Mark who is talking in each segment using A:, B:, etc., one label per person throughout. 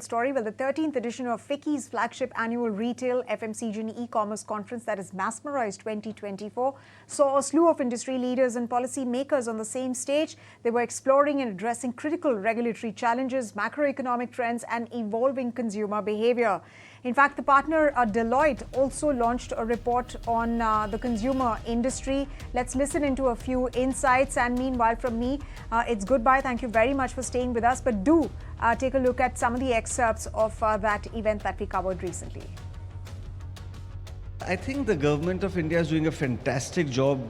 A: Story. Well, the 13th edition of FICCI's flagship annual retail FMCG and e-commerce conference, that is Massmerize 2024, saw a slew of industry leaders and policy makers on the same stage. They were exploring and addressing critical regulatory challenges, macroeconomic trends, and evolving consumer behavior. In fact, the partner Deloitte also launched a report on the consumer industry. Let's listen into a few insights. And meanwhile, from me, it's goodbye. Thank you very much for staying with us. But do take a look at some of the excerpts of that event that we covered recently.
B: I think the government of India is doing a fantastic job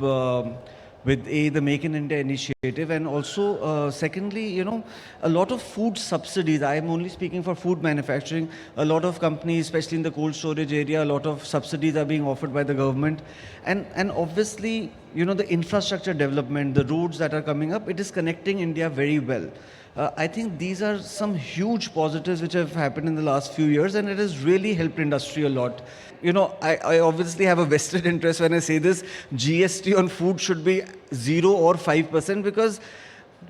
B: with the Make in India initiative, and also secondly, a lot of food subsidies. I am only speaking for food manufacturing. A lot of companies, especially in the cold storage area, a lot of subsidies are being offered by the government. And obviously, the infrastructure development, the roads that are coming up, it is connecting India very well. I think these are some huge positives which have happened in the last few years, and it has really helped industry a lot. I obviously have a vested interest when I say this. GST on food should be 0 or 5%, because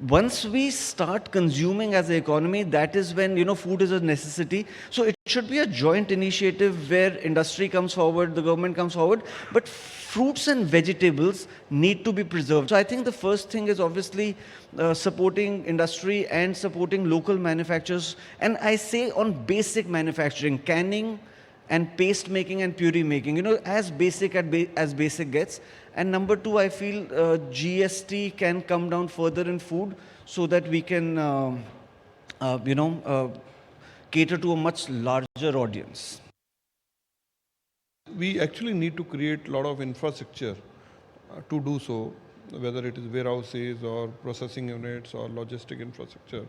B: once we start consuming as an economy, that is when, food is a necessity. So it should be a joint initiative where industry comes forward, the government comes forward, but fruits and vegetables need to be preserved. So I think the first thing is obviously supporting industry and supporting local manufacturers. And I say on basic manufacturing, canning and paste making and puree making, as basic as basic gets. And number two, I feel GST can come down further in food so that we can, cater to a much larger audience.
C: We actually need to create a lot of infrastructure to do so, whether it is warehouses or processing units or logistic infrastructure.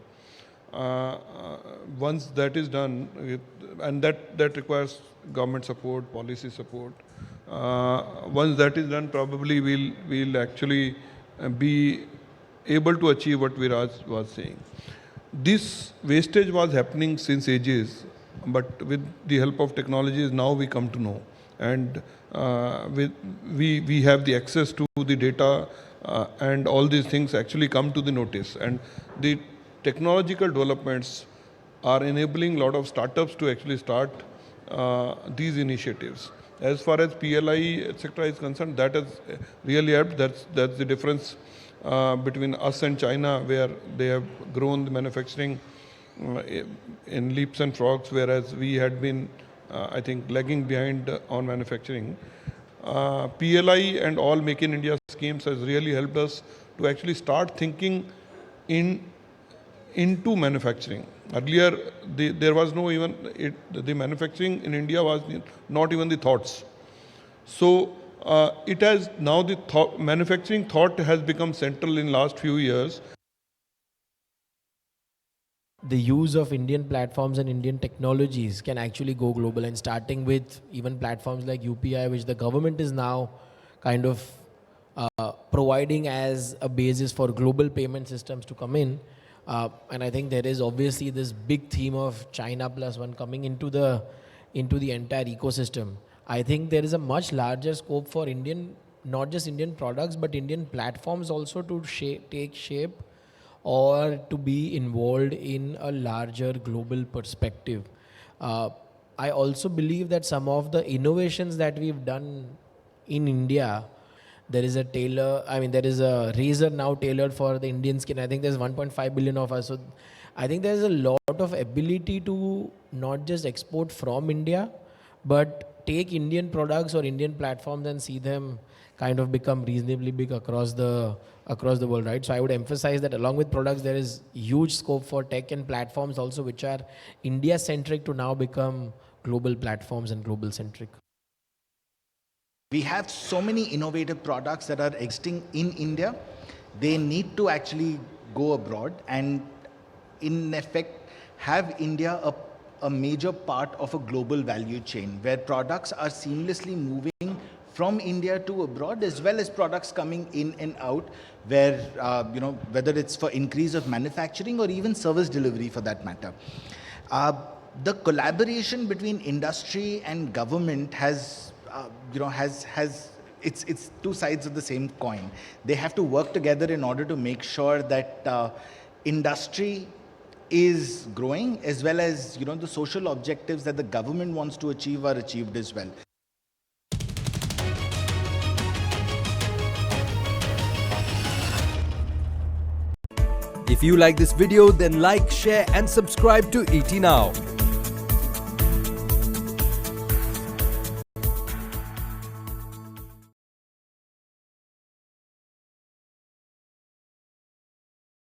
C: Once that is done, and that requires government support, policy support. Once that is done, probably we'll actually be able to achieve what Viraj was saying. This wastage was happening since ages, but with the help of technologies, now we come to know. And we have the access to the data, and all these things actually come to the notice. And the technological developments are enabling a lot of startups to actually start these initiatives. As far as PLI, etc. is concerned, that has really helped. That's the difference between us and China, where they have grown the manufacturing in leaps and frogs, whereas we had been, I think, lagging behind on manufacturing. PLI and all Make in India schemes has really helped us to actually start thinking into manufacturing. Earlier, there was no even, the manufacturing in India was not even the thoughts. So it has now manufacturing thought has become central in last few years.
D: The use of Indian platforms and Indian technologies can actually go global, and starting with even platforms like UPI, which the government is now kind of providing as a basis for global payment systems to come in. And I think there is obviously this big theme of China plus one coming into the entire ecosystem. I think there is a much larger scope for Indian, not just Indian products, but Indian platforms also to take shape or to be involved in a larger global perspective. I also believe that some of the innovations that we've done in India, there is a razor now tailored for the Indian skin. I think there's 1.5 billion of us. So I think there's a lot of ability to not just export from India, but take Indian products or Indian platforms and see them kind of become reasonably big across the world, right? So I would emphasize that along with products, there is huge scope for tech and platforms also, which are India-centric, to now become global platforms and global-centric.
E: We have so many innovative products that are existing in India. They need to actually go abroad and, in effect, have India a major part of a global value chain where products are seamlessly moving from India to abroad, as well as products coming in and out, where, whether it's for increase of manufacturing or even service delivery for that matter. The collaboration between industry and government has it's two sides of the same coin. They have to work together in order to make sure that industry is growing, as well as the social objectives that the government wants to achieve are achieved as well.
F: If you like this video, then like, share and subscribe to ET Now.